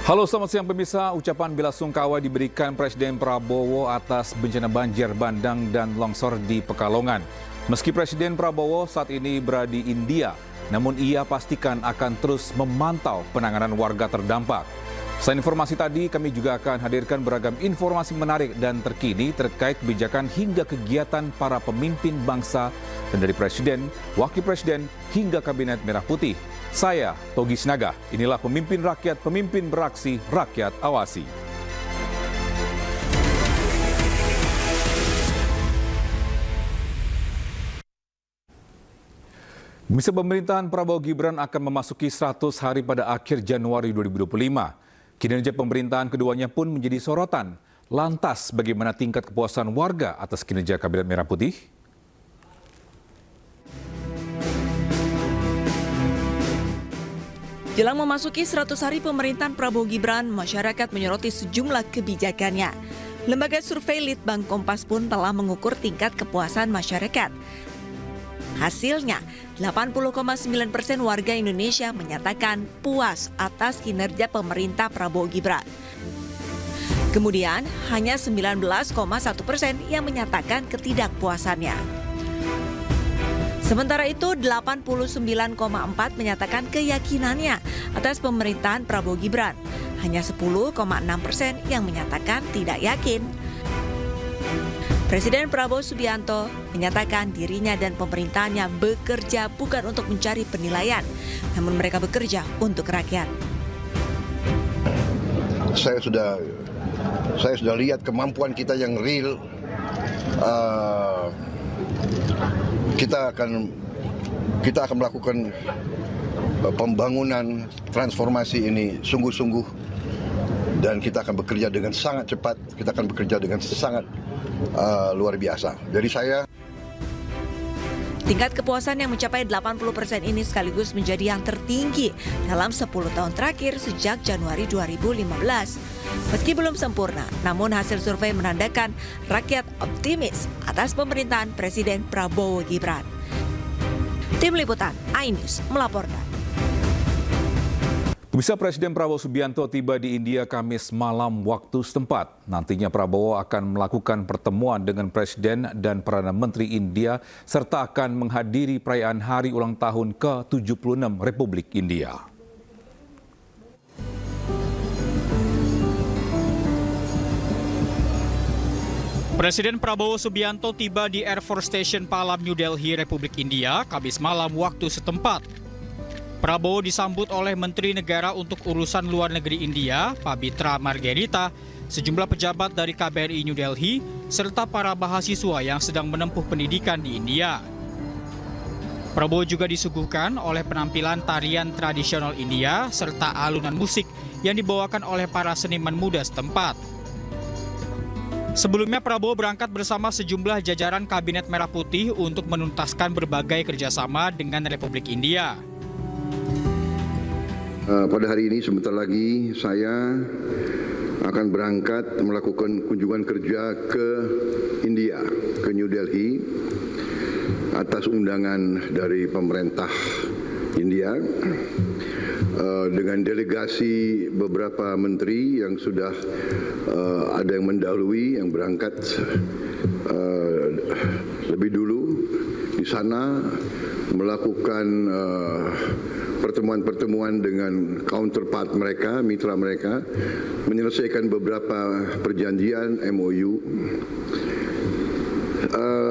Halo, selamat siang pemirsa. Ucapan bela sungkawa diberikan Presiden Prabowo atas bencana banjir bandang dan longsor di Pekalongan. Meski Presiden Prabowo saat ini berada di India, namun ia pastikan akan terus memantau penanganan warga terdampak. Selain informasi tadi, kami juga akan hadirkan beragam informasi menarik dan terkini terkait kebijakan hingga kegiatan para pemimpin bangsa dan dari Presiden, Wakil Presiden hingga Kabinet Merah Putih. Saya, Togi Sinaga. Inilah pemimpin rakyat, pemimpin beraksi, rakyat awasi. Misa pemerintahan Prabowo Gibran akan memasuki 100 hari pada akhir Januari 2025. Kinerja pemerintahan keduanya pun menjadi sorotan. Lantas, bagaimana tingkat kepuasan warga atas kinerja Kabinet Merah Putih? Jelang memasuki 100 hari pemerintahan Prabowo Gibran, masyarakat menyoroti sejumlah kebijakannya. Lembaga survei Litbang Kompas pun telah mengukur tingkat kepuasan masyarakat. Hasilnya, 80,9% warga Indonesia menyatakan puas atas kinerja pemerintah Prabowo Gibran. Kemudian, hanya 19,1% yang menyatakan ketidakpuasannya. Sementara itu, 89,4% menyatakan keyakinannya atas pemerintahan Prabowo Gibran. Hanya 10,6% yang menyatakan tidak yakin. Presiden Prabowo Subianto menyatakan dirinya dan pemerintahannya bekerja bukan untuk mencari penilaian, namun mereka bekerja untuk rakyat. Saya sudah lihat kemampuan kita yang real. Kita akan melakukan pembangunan transformasi ini sungguh-sungguh, dan kita akan bekerja dengan sangat cepat. Kita akan bekerja dengan sangat luar biasa. Jadi tingkat kepuasan yang mencapai 80% ini sekaligus menjadi yang tertinggi dalam 10 tahun terakhir sejak Januari 2015. Meski belum sempurna, namun hasil survei menandakan rakyat optimis atas pemerintahan Presiden Prabowo Gibran. Tim Liputan iNews melaporkan. Pemirsa, Presiden Prabowo Subianto tiba di India Kamis malam waktu setempat. Nantinya Prabowo akan melakukan pertemuan dengan Presiden dan Perdana Menteri India serta akan menghadiri perayaan hari ulang tahun ke-76 Republik India. Presiden Prabowo Subianto tiba di Air Force Station Palam, New Delhi, Republik India, Kamis malam waktu setempat. Prabowo disambut oleh Menteri Negara untuk Urusan Luar Negeri India, Pabitra Margarita, sejumlah pejabat dari KBRI New Delhi, serta para mahasiswa yang sedang menempuh pendidikan di India. Prabowo juga disuguhkan oleh penampilan tarian tradisional India, serta alunan musik yang dibawakan oleh para seniman muda setempat. Sebelumnya Prabowo berangkat bersama sejumlah jajaran Kabinet Merah Putih untuk menuntaskan berbagai kerjasama dengan Republik India. pada hari ini sebentar lagi saya akan berangkat melakukan kunjungan kerja ke India, ke New Delhi atas undangan dari pemerintah India dengan delegasi beberapa menteri yang sudah ada yang mendahului, yang berangkat lebih dulu di sana melakukan pertemuan-pertemuan dengan counterpart mereka, mitra mereka, menyelesaikan beberapa perjanjian MOU.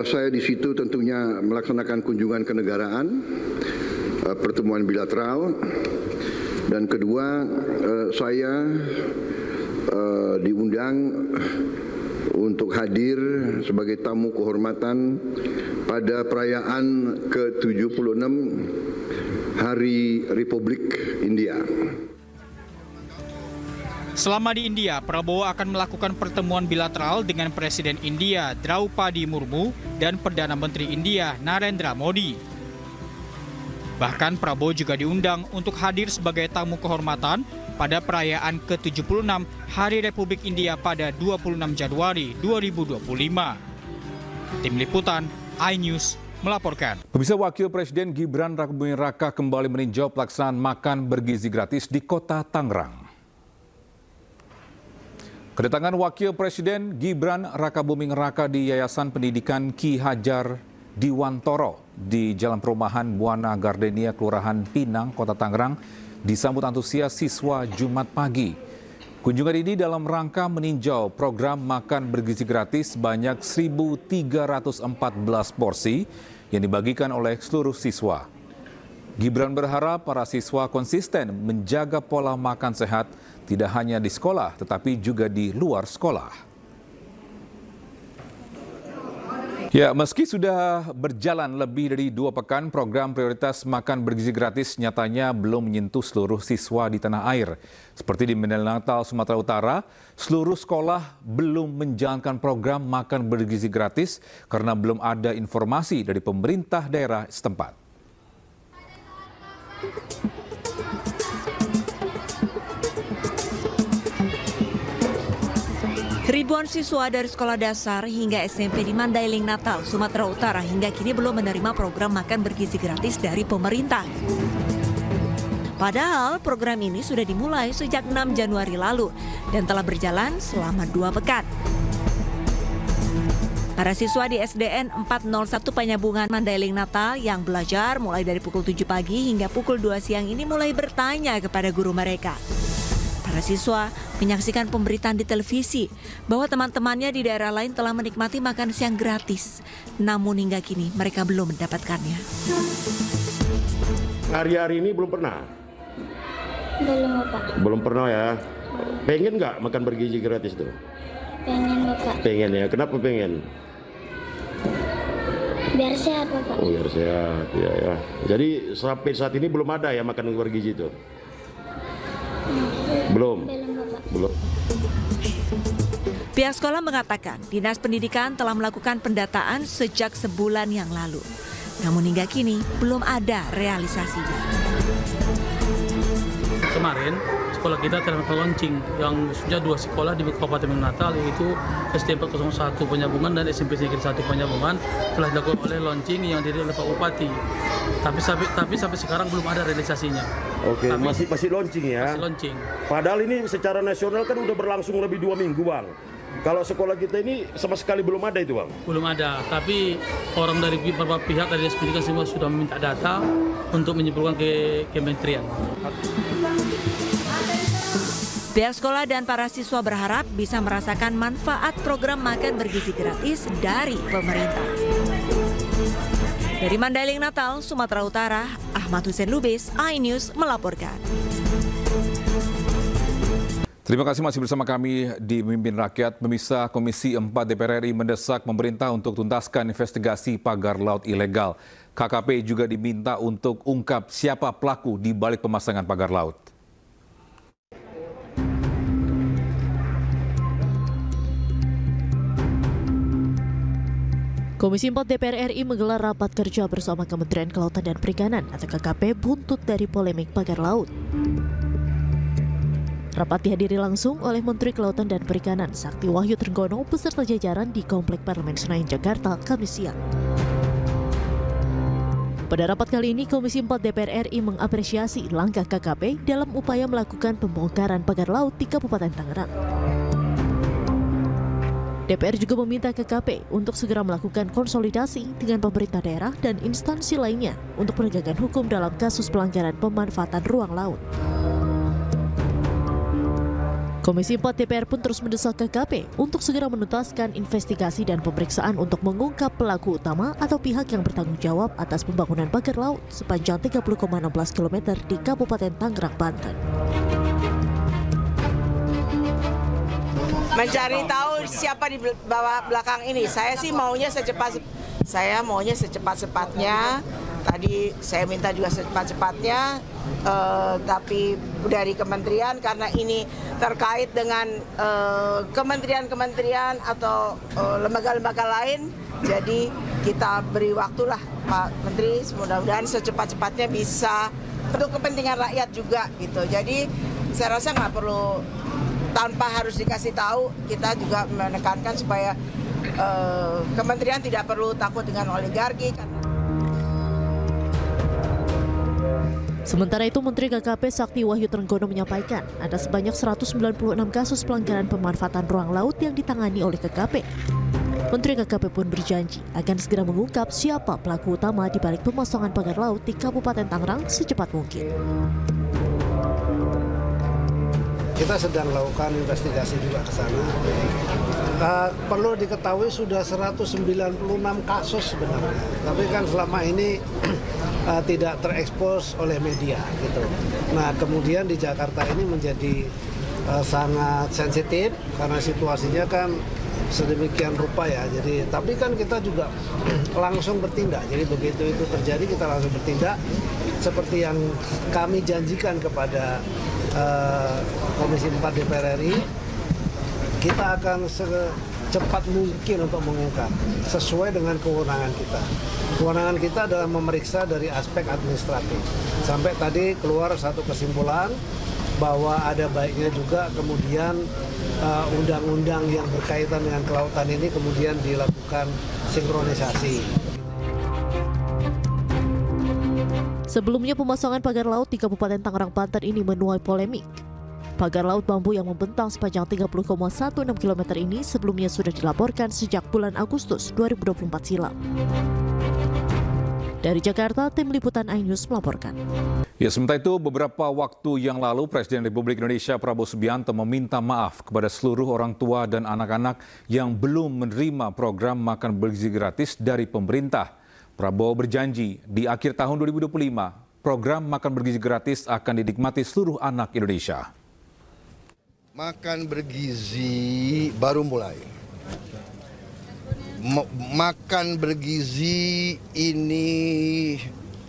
Saya di situ tentunya melaksanakan kunjungan kenegaraan, pertemuan bilateral, dan kedua saya diundang untuk hadir sebagai tamu kehormatan pada perayaan ke-76 Hari Republik India. Selama di India, Prabowo akan melakukan pertemuan bilateral dengan Presiden India Draupadi Murmu dan Perdana Menteri India Narendra Modi. Bahkan Prabowo juga diundang untuk hadir sebagai tamu kehormatan pada perayaan ke-76 Hari Republik India pada 26 Januari 2025. Tim Liputan iNews melaporkan. Pemirsa, Wakil Presiden Gibran Rakabuming Raka kembali meninjau pelaksanaan makan bergizi gratis di Kota Tangerang. Kedatangan Wakil Presiden Gibran Rakabuming Raka di Yayasan Pendidikan Ki Hajar Diwantoro di Jalan Perumahan Buana Gardenia, Kelurahan Pinang, Kota Tangerang, disambut antusias siswa Jumat pagi. Kunjungan ini dalam rangka meninjau program makan bergizi gratis sebanyak 1.314 porsi yang dibagikan oleh seluruh siswa. Gibran berharap para siswa konsisten menjaga pola makan sehat tidak hanya di sekolah tetapi juga di luar sekolah. Ya, meski sudah berjalan lebih dari 2 pekan, program prioritas makan bergizi gratis nyatanya belum menyentuh seluruh siswa di tanah air. Seperti di Medan Natal, Sumatera Utara, seluruh sekolah belum menjalankan program makan bergizi gratis karena belum ada informasi dari pemerintah daerah setempat. Ribuan siswa dari sekolah dasar hingga SMP di Mandailing, Natal, Sumatera Utara hingga kini belum menerima program makan bergizi gratis dari pemerintah. Padahal program ini sudah dimulai sejak 6 Januari lalu dan telah berjalan selama 2 pekan. Para siswa di SDN 401 Penyambungan Mandailing, Natal yang belajar mulai dari pukul 7 pagi hingga pukul 2 siang ini mulai bertanya kepada guru mereka. Para siswa menyaksikan pemberitaan di televisi bahwa teman-temannya di daerah lain telah menikmati makan siang gratis. Namun hingga kini mereka belum mendapatkannya. Hari-hari ini belum pernah? Belum, Bapak. Belum pernah ya? Pengen nggak makan bergizi gratis tuh? Pengen, Bapak. Pengen ya? Kenapa pengen? Biar sehat, Bapak. Oh, biar sehat, ya. Jadi sampai saat ini belum ada ya makan bergizi itu? Belum? Belum, Bapak. Belum. Pihak sekolah mengatakan Dinas Pendidikan telah melakukan pendataan sejak sebulan yang lalu. Namun hingga kini belum ada realisasinya. Kemarin sekolah kita telah melakukan launching yang sudah 2 sekolah di Kabupaten Natal, yaitu SD 401 Penyambungan dan SMP Negeri 1 Penyambungan telah dilakukan oleh launching yang diri oleh Pak Bupati. Tapi sampai sekarang belum ada realisasinya. Oke, masih launching ya? Masih launching. Padahal ini secara nasional kan udah berlangsung lebih 2 minggu, Bang. Kalau sekolah kita ini sama sekali belum ada itu, Bang? Belum ada, tapi orang dari beberapa pihak dari Dinas Pendidikan semua sudah meminta data untuk menyimpulkan ke kementerian. Pihak sekolah dan para siswa berharap bisa merasakan manfaat program makan bergizi gratis dari pemerintah. Dari Mandailing, Natal, Sumatera Utara, Ahmad Hussein Lubis, iNews melaporkan. Terima kasih masih bersama kami di Pemimpin Rakyat. Pemirsa, Komisi 4 DPR RI mendesak pemerintah untuk tuntaskan investigasi pagar laut ilegal. KKP juga diminta untuk ungkap siapa pelaku di balik pemasangan pagar laut. Komisi 4 DPR RI menggelar rapat kerja bersama Kementerian Kelautan dan Perikanan atau KKP buntut dari polemik pagar laut. Rapat dihadiri langsung oleh Menteri Kelautan dan Perikanan Sakti Wahyu Trenggono beserta jajaran di Komplek Parlemen Senayan, Jakarta, Kamis siang. Pada rapat kali ini, Komisi 4 DPR RI mengapresiasi langkah KKP dalam upaya melakukan pembongkaran pagar laut di Kabupaten Tangerang. DPR juga meminta KKP untuk segera melakukan konsolidasi dengan pemerintah daerah dan instansi lainnya untuk penegakan hukum dalam kasus pelanggaran pemanfaatan ruang laut. Komisi 4 DPR pun terus mendesak KKP untuk segera menuntaskan investigasi dan pemeriksaan untuk mengungkap pelaku utama atau pihak yang bertanggung jawab atas pembangunan pagar laut sepanjang 30,16 km di Kabupaten Tangerang, Banten. Mencari tahu siapa di bawah belakang ini. Saya maunya secepat-cepatnya. Tadi saya minta juga secepat-cepatnya, tapi dari kementerian karena ini terkait dengan kementerian-kementerian atau lembaga-lembaga lain. Jadi kita beri waktulah Pak Menteri, mudah-mudahan secepat-cepatnya bisa untuk kepentingan rakyat juga gitu. Jadi saya rasa nggak perlu tanpa harus dikasih tahu, kita juga menekankan supaya kementerian tidak perlu takut dengan oligarki. Sementara itu, Menteri KKP Sakti Wahyu Trenggono menyampaikan ada sebanyak 196 kasus pelanggaran pemanfaatan ruang laut yang ditangani oleh KKP. Menteri KKP pun berjanji akan segera mengungkap siapa pelaku utama di balik pemasangan pagar laut di Kabupaten Tangerang secepat mungkin. Kita sedang lakukan investigasi juga ke sana. Perlu diketahui sudah 196 kasus sebenarnya, tapi kan selama ini tidak terekspos oleh media gitu. Nah, kemudian di Jakarta ini menjadi sangat sensitif karena situasinya kan sedemikian rupa ya. Jadi, tapi kan kita juga langsung bertindak. Jadi begitu itu terjadi kita langsung bertindak seperti yang kami janjikan kepada Komisi 4 DPR RI. Kita akan secepat mungkin untuk mengungkap sesuai dengan kewenangan kita. Kewenangan kita adalah memeriksa dari aspek administratif. Sampai tadi keluar satu kesimpulan bahwa ada baiknya juga kemudian undang-undang yang berkaitan dengan kelautan ini kemudian dilakukan sinkronisasi. Sebelumnya, pemasangan pagar laut di Kabupaten Tangerang, Banten ini menuai polemik. Pagar laut bambu yang membentang sepanjang 30,16 km ini sebelumnya sudah dilaporkan sejak bulan Agustus 2024 silam. Dari Jakarta, tim liputan iNews melaporkan. Ya, sementara itu beberapa waktu yang lalu Presiden Republik Indonesia Prabowo Subianto meminta maaf kepada seluruh orang tua dan anak-anak yang belum menerima program makan bergizi gratis dari pemerintah. Prabowo berjanji di akhir tahun 2025 program makan bergizi gratis akan dinikmati seluruh anak Indonesia. Makan bergizi baru mulai. Makan bergizi ini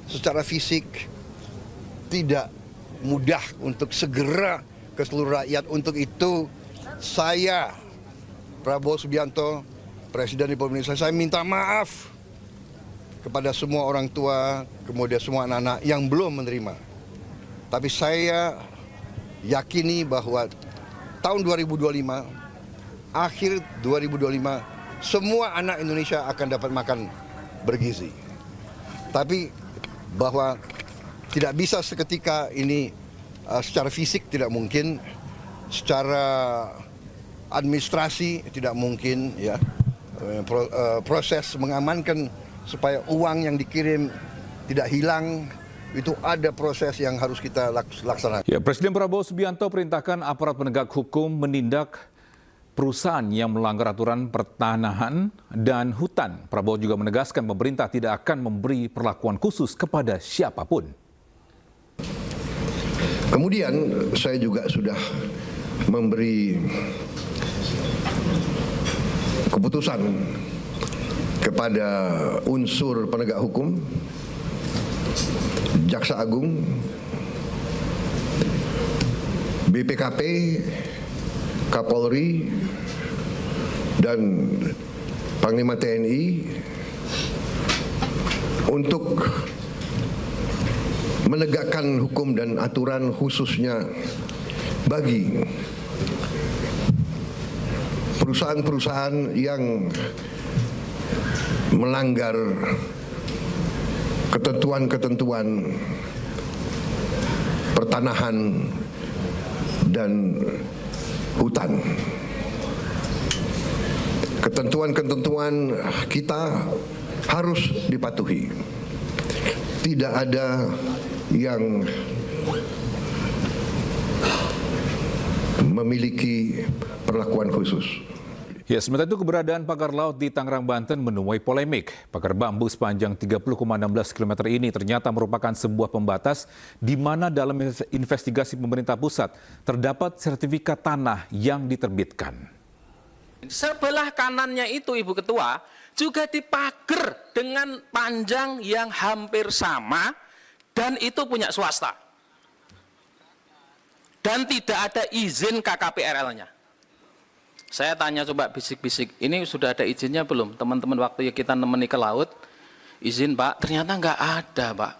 secara fisik tidak mudah untuk segera ke seluruh rakyat. Untuk itu saya, Prabowo Subianto, Presiden Republik Indonesia, saya minta maaf kepada semua orang tua, kemudian semua anak-anak yang belum menerima. Tapi saya yakini bahwa tahun 2025, akhir 2025, semua anak Indonesia akan dapat makan bergizi. Tapi bahwa tidak bisa seketika ini secara fisik tidak mungkin, secara administrasi tidak mungkin, ya. Proses mengamankan supaya uang yang dikirim tidak hilang, itu ada proses yang harus kita laksanakan. Ya, Presiden Prabowo Subianto perintahkan aparat penegak hukum menindak perusahaan yang melanggar aturan pertanahan dan hutan. Prabowo juga menegaskan pemerintah tidak akan memberi perlakuan khusus kepada siapapun. Kemudian saya juga sudah memberi keputusan kepada unsur penegak hukum, Jaksa Agung, BPKP, Kapolri, dan Panglima TNI untuk menegakkan hukum dan aturan khususnya bagi perusahaan-perusahaan yang melanggar ketentuan-ketentuan pertanahan dan hutan. Ketentuan-ketentuan kita harus dipatuhi. Tidak ada yang memiliki perlakuan khusus. Ya, sementara itu keberadaan pagar laut di Tangerang, Banten menuai polemik. Pagar bambu sepanjang 30,16 km ini ternyata merupakan sebuah pembatas di mana dalam investigasi pemerintah pusat terdapat sertifikat tanah yang diterbitkan. Sebelah kanannya itu, Ibu Ketua, juga dipagar dengan panjang yang hampir sama dan itu punya swasta. Dan tidak ada izin KKPRL-nya. Saya tanya coba bisik-bisik, ini sudah ada izinnya belum? Teman-teman waktu kita nemeni ke laut, izin Pak, ternyata nggak ada Pak.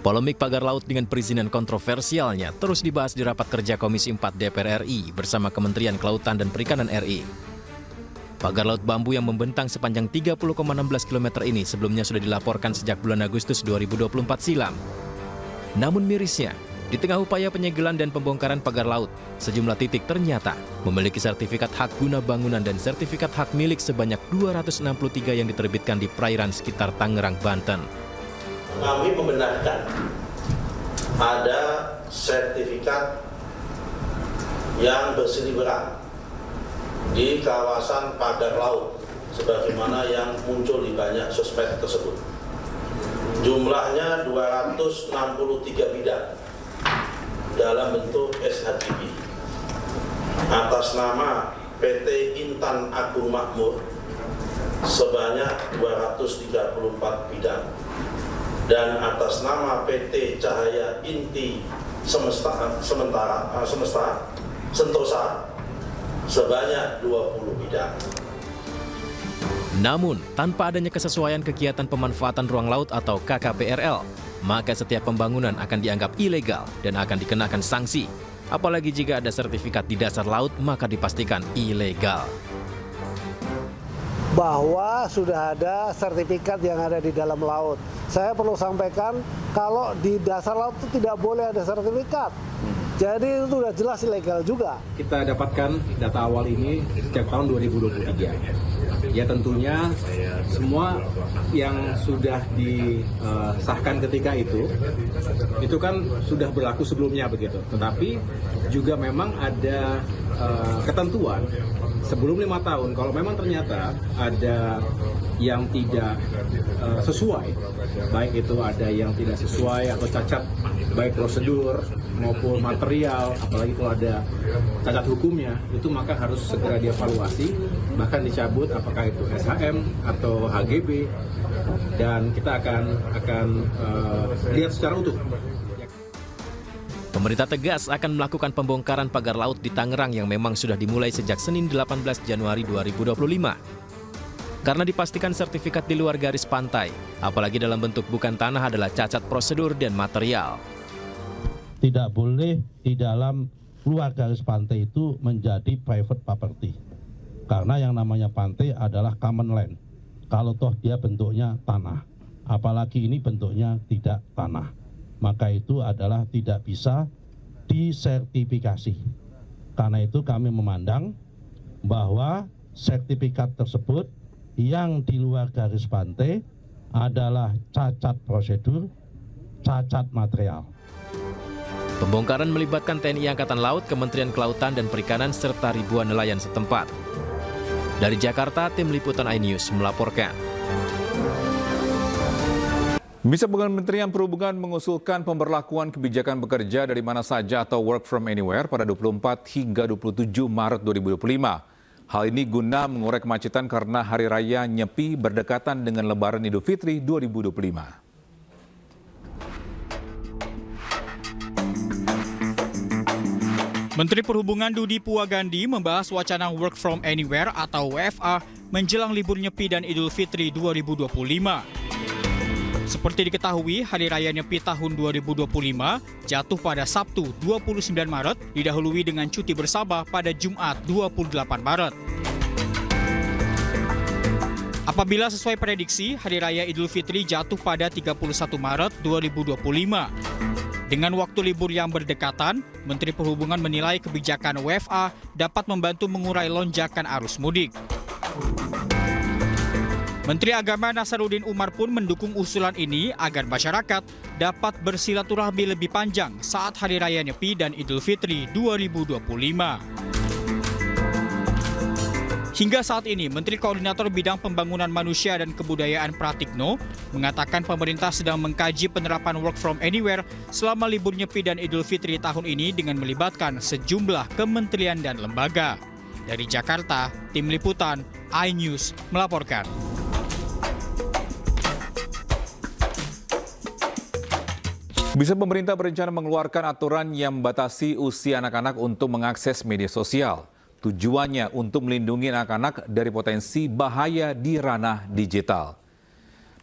Polemik pagar laut dengan perizinan kontroversialnya terus dibahas di rapat kerja Komisi 4 DPR RI bersama Kementerian Kelautan dan Perikanan RI. Pagar laut bambu yang membentang sepanjang 30,16 km ini sebelumnya sudah dilaporkan sejak bulan Agustus 2024 silam. Namun mirisnya, di tengah upaya penyegelan dan pembongkaran pagar laut, sejumlah titik ternyata memiliki sertifikat hak guna bangunan dan sertifikat hak milik sebanyak 263 yang diterbitkan di perairan sekitar Tangerang, Banten. Kami membenarkan ada sertifikat yang berseliweran di kawasan pagar laut, sebagaimana yang muncul di banyak sosmed tersebut. Jumlahnya 263 bidang dalam bentuk SHGB atas nama PT Intan Agung Makmur sebanyak 234 bidang dan atas nama PT Cahaya Inti Sentosa sebanyak 20 bidang. Namun, tanpa adanya kesesuaian kegiatan pemanfaatan ruang laut atau KKPRL, maka setiap pembangunan akan dianggap ilegal dan akan dikenakan sanksi. Apalagi jika ada sertifikat di dasar laut, maka dipastikan ilegal. Bahwa sudah ada sertifikat yang ada di dalam laut. Saya perlu sampaikan, kalau di dasar laut itu tidak boleh ada sertifikat. Jadi itu sudah jelas ilegal juga. Kita dapatkan data awal ini sejak tahun 2023. Ya tentunya semua yang sudah disahkan ketika itu kan sudah berlaku sebelumnya begitu. Tetapi juga memang ada ketentuan sebelum 5 tahun, kalau memang ternyata ada yang tidak sesuai, baik itu ada yang tidak sesuai atau cacat baik prosedur maupun material, apalagi kalau ada cacat hukumnya, itu maka harus segera dievaluasi, bahkan dicabut apakah itu SHM atau HGB, dan kita akan lihat secara utuh. Pemerintah tegas akan melakukan pembongkaran pagar laut di Tangerang yang memang sudah dimulai sejak Senin 18 Januari 2025. Karena dipastikan sertifikat di luar garis pantai, apalagi dalam bentuk bukan tanah adalah cacat prosedur dan material. Tidak boleh di dalam luar garis pantai itu menjadi private property. Karena yang namanya pantai adalah common land. Kalau toh dia bentuknya tanah, apalagi ini bentuknya tidak tanah, maka itu adalah tidak bisa disertifikasi. Karena itu kami memandang bahwa sertifikat tersebut yang di luar garis pantai adalah cacat prosedur, cacat material. Pembongkaran melibatkan TNI Angkatan Laut, Kementerian Kelautan dan Perikanan, serta ribuan nelayan setempat. Dari Jakarta, Tim Liputan iNews melaporkan. Bisa Kementerian Perhubungan mengusulkan pemberlakuan kebijakan bekerja dari mana saja atau work from anywhere pada 24 hingga 27 Maret 2025. Hal ini guna mengurai kemacetan karena Hari Raya Nyepi berdekatan dengan Lebaran Idul Fitri 2025. Menteri Perhubungan Dudi Puwagandi membahas wacana Work from Anywhere atau WFA menjelang libur Nyepi dan Idul Fitri 2025. Seperti diketahui, Hari Raya Nyepi tahun 2025 jatuh pada Sabtu 29 Maret, didahului dengan cuti bersama pada Jumat 28 Maret. Apabila sesuai prediksi, Hari Raya Idul Fitri jatuh pada 31 Maret 2025. Dengan waktu libur yang berdekatan, Menteri Perhubungan menilai kebijakan WFA dapat membantu mengurai lonjakan arus mudik. Menteri Agama Nasaruddin Umar pun mendukung usulan ini agar masyarakat dapat bersilaturahmi lebih panjang saat Hari Raya Nyepi dan Idul Fitri 2025. Hingga saat ini, Menteri Koordinator Bidang Pembangunan Manusia dan Kebudayaan Pratikno mengatakan pemerintah sedang mengkaji penerapan work from anywhere selama libur Nyepi dan Idul Fitri tahun ini dengan melibatkan sejumlah kementerian dan lembaga. Dari Jakarta, Tim Liputan iNews melaporkan. Bisa pemerintah berencana mengeluarkan aturan yang membatasi usia anak-anak untuk mengakses media sosial. Tujuannya untuk melindungi anak-anak dari potensi bahaya di ranah digital.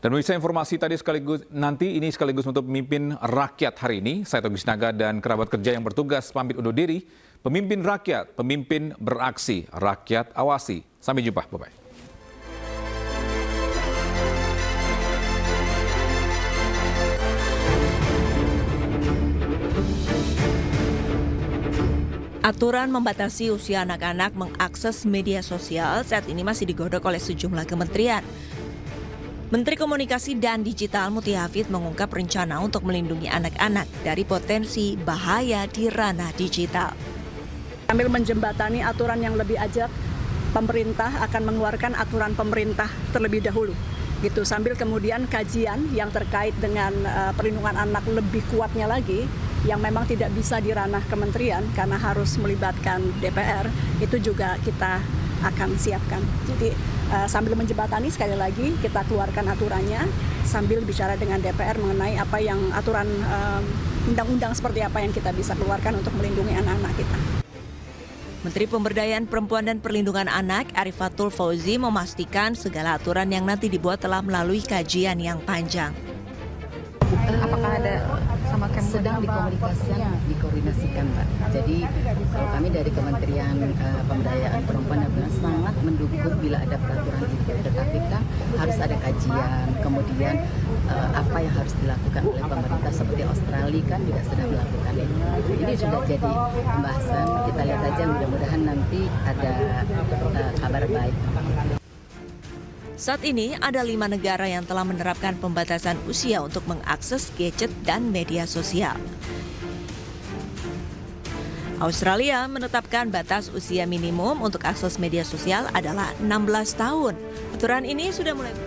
Dan bisa informasi tadi sekaligus untuk pemimpin rakyat hari ini. Saya Togi Sinaga dan kerabat kerja yang bertugas pamit undur diri. Pemimpin rakyat, pemimpin beraksi, rakyat awasi. Sampai jumpa, bye-bye. Aturan membatasi usia anak-anak mengakses media sosial saat ini masih digodok oleh sejumlah kementerian. Menteri Komunikasi dan Digital Muti Hafid mengungkap rencana untuk melindungi anak-anak dari potensi bahaya di ranah digital. Sambil menjembatani aturan yang lebih ajak, pemerintah akan mengeluarkan aturan pemerintah terlebih dahulu. Gitu, sambil kemudian kajian yang terkait dengan perlindungan anak lebih kuatnya lagi, yang memang tidak bisa di ranah kementerian karena harus melibatkan DPR, itu juga kita akan siapkan. Jadi sambil menjembatani, sekali lagi kita keluarkan aturannya, sambil bicara dengan DPR mengenai apa yang aturan undang-undang seperti apa yang kita bisa keluarkan untuk melindungi anak-anak kita. Menteri Pemberdayaan Perempuan dan Perlindungan Anak Arifatul Fauzi memastikan segala aturan yang nanti dibuat telah melalui kajian yang panjang. Apakah ada sama sedang dikoordinasikan, Mbak. Jadi kalau kami dari Kementerian Pemberdayaan Perempuan dan Perlindungan sangat mendukung bila ada peraturan itu, tetapi kan harus ada kajian, kemudian apa yang harus dilakukan oleh pemerintah seperti Australia kan juga sedang melakukan itu. Ini sudah jadi pembahasan, kita lihat aja, mudah-mudahan nanti ada kabar baik. Saat ini ada 5 negara yang telah menerapkan pembatasan usia untuk mengakses gadget dan media sosial. Australia menetapkan batas usia minimum untuk akses media sosial adalah 16 tahun. Aturan ini sudah mulai